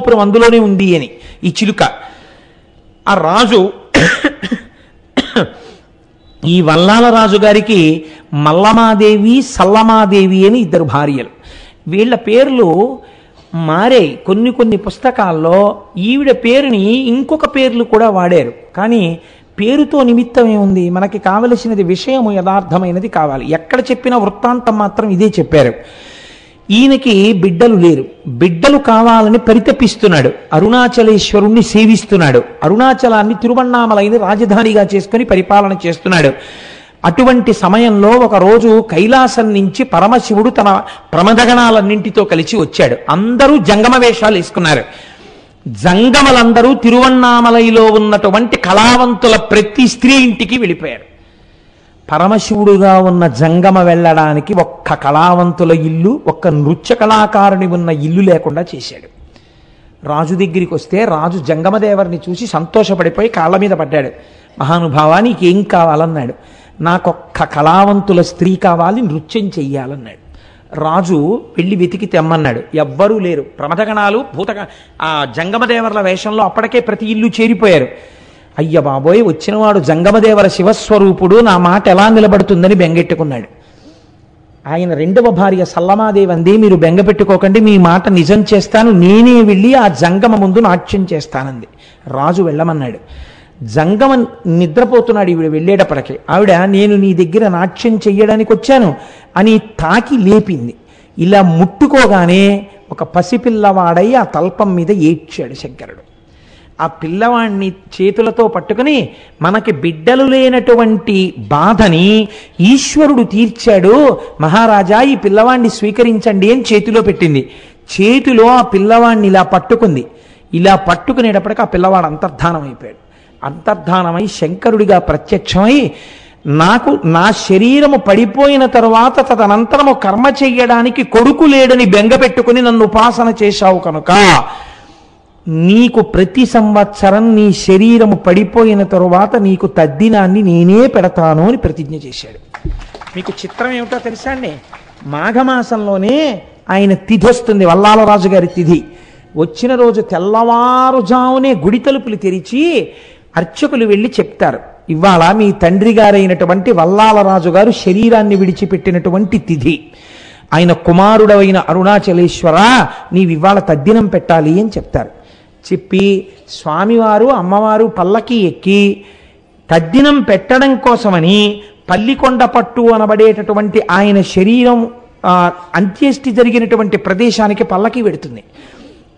గోపురం అందులోనే ఉంది అని ఈ చిలుక. ఆ రాజు ఈ వల్లాల రాజు గారికి మల్లమాదేవి సల్లమాదేవి అని ఇద్దరు భార్యలు. వీళ్ళ పేర్లు మారే. కొన్ని కొన్ని పుస్తకాల్లో ఈవిడ పేరుని ఇంకొక పేర్లు కూడా వాడారు. కానీ పేరుతో నిమిత్తం ఏముంది? మనకి కావలసినది విషయము యథార్థమైనది కావాలి. ఎక్కడ చెప్పిన వృత్తాంతం మాత్రం ఇదే చెప్పారు. ఈయనకి బిడ్డలు లేరు. బిడ్డలు కావాలని పరితపిస్తున్నాడు. అరుణాచలేశ్వరుణ్ణి సేవిస్తున్నాడు. అరుణాచలాన్ని తిరువన్నామలైని రాజధానిగా చేసుకుని పరిపాలన చేస్తున్నాడు. అటువంటి సమయంలో ఒకరోజు కైలాసం నుంచి పరమశివుడు తన ప్రమదగణాలన్నింటితో కలిసి వచ్చాడు. అందరూ జంగమ వేషాలు వేసుకున్నారు. జంగమలందరూ తిరువన్నామలైలో ఉన్నటువంటి కళావంతుల ప్రతి స్త్రీ ఇంటికి వెళ్ళిపోయారు. పరమశివుడుగా ఉన్న జంగమ వెళ్ళడానికి ఒక్క కళావంతుల ఇల్లు, ఒక్క నృత్య కళాకారుని ఉన్న ఇల్లు లేకుండా చేశాడు. రాజు దగ్గరికి వస్తే రాజు జంగమదేవరిని చూసి సంతోషపడిపోయి కాళ్ళ మీద పడ్డాడు. మహానుభావా, నీకేం కావాలన్నాడు. నాకొక్క కళావంతుల స్త్రీ కావాలి, నృత్యం చెయ్యాలన్నాడు. రాజు వెళ్ళి వెతికి తెమ్మన్నాడు. ఎవ్వరూ లేరు. ప్రమథగణాలు ఆ జంగమదేవర్ల వేషంలో అప్పటికే ప్రతి ఇల్లు చేరిపోయారు. అయ్య బాబోయ్, వచ్చినవాడు జంగమదేవర శివస్వరూపుడు, నా మాట ఎలా నిలబడుతుందని బెంగెట్టుకున్నాడు. ఆయన రెండవ భార్య సల్లమాదేవి అంది, మీరు బెంగ పెట్టుకోకండి, మీ మాట నిజం చేస్తాను, నేనే వెళ్ళి ఆ జంగమ ముందు నాట్యం చేస్తానంది. రాజు వెళ్ళమన్నాడు. జంగమ నిద్రపోతున్నాడు. ఈవిడ వెళ్ళేటప్పటికి ఆవిడ, నేను నీ దగ్గర నాట్యం చెయ్యడానికి వచ్చాను అని తాకి లేపింది. ఇలా ముట్టుకోగానే ఒక పసిపిల్లవాడై ఆ తల్పం మీద ఏడ్చాడు శంకరుడు. ఆ పిల్లవాడిని చేతులతో పట్టుకుని, మనకి బిడ్డలు లేనటువంటి బాధని ఈశ్వరుడు తీర్చాడు మహారాజా, ఈ పిల్లవాడిని స్వీకరించండి అని చేతిలో పెట్టింది. చేతిలో ఆ పిల్లవాడిని ఇలా పట్టుకుంది. ఇలా పట్టుకునేటప్పటికి ఆ పిల్లవాడు అంతర్ధానం అయిపోయాడు. అంతర్ధానమై శంకరుడిగా ప్రత్యక్షమై, నాకు నా శరీరము పడిపోయిన తరువాత తదనంతరము కర్మ చెయ్యడానికి కొడుకు లేడని బెంగ పెట్టుకుని నన్ను ఉపాసన చేశావు కనుక నీకు ప్రతి సంవత్సరం నీ శరీరము పడిపోయిన తరువాత నీకు తద్దినాన్ని నేనే పెడతాను అని ప్రతిజ్ఞ చేశాడు. మీకు చిత్రం ఏమిటో తెలుసా అండి? మాఘమాసంలోనే ఆయన తిథి వస్తుంది, వల్లాల రాజు గారి తిథి. వచ్చిన రోజు తెల్లవారుజామునే గుడి తలుపులు తెరిచి అర్చకులు వెళ్ళి చెప్తారు, ఇవాళ మీ తండ్రి గారైనటువంటి వల్లాల రాజు గారు శరీరాన్ని విడిచిపెట్టినటువంటి తిథి. ఆయన కుమారుడైన అరుణాచలేశ్వర, నీవివాళ తద్దినం పెట్టాలి అని చెప్తారు. చెప్పి స్వామివారు అమ్మవారు పల్లకి ఎక్కి తద్దినం పెట్టడం కోసమని పల్లికొండ పట్టు అనబడేటటువంటి ఆయన శరీరం అంత్యేష్టి జరిగినటువంటి ప్రదేశానికి పల్లకి వెడుతుంది.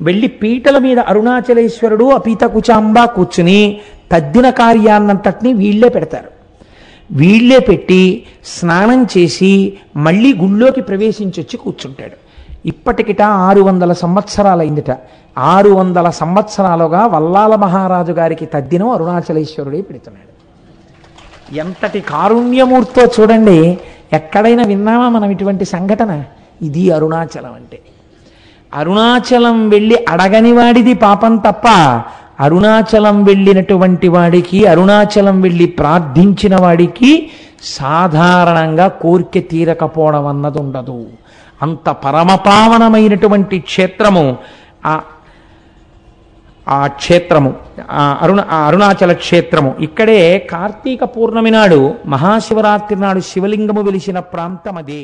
వెళ్ళి పీటల మీద అరుణాచలేశ్వరుడు అపీత కుచాంబ కూర్చుని తద్దిన కార్యాన్నంతటినీ వీళ్లే పెడతారు. వీళ్లే పెట్టి స్నానం చేసి మళ్ళీ గుళ్ళోకి ప్రవేశించొచ్చి కూర్చుంటాడు. ఇప్పటికిట 600 సంవత్సరాలైందిట. 600 సంవత్సరాలుగా వల్లాల మహారాజు గారికి తద్దినం అరుణాచలేశ్వరుడే పెడుతున్నాడు. ఎంతటి కారుణ్యమూర్తో చూడండి. ఎక్కడైనా విన్నామా మనం ఇటువంటి సంఘటన? ఇది అరుణాచలం అంటే. అరుణాచలం వెళ్ళి అడగని వాడిది పాపం తప్ప, అరుణాచలం వెళ్ళినటువంటి వాడికి, అరుణాచలం వెళ్ళి ప్రార్థించిన వాడికి సాధారణంగా కోరిక తీరకపోవడం అన్నది ఉండదు. అంత పరమపావనమైనటువంటి క్షేత్రము ఆ క్షేత్రము, అరుణాచల క్షేత్రము. ఇక్కడే కార్తీక పూర్ణమి నాడు, మహాశివరాత్రి నాడు శివలింగము వెలిసిన ప్రాంతం అదే.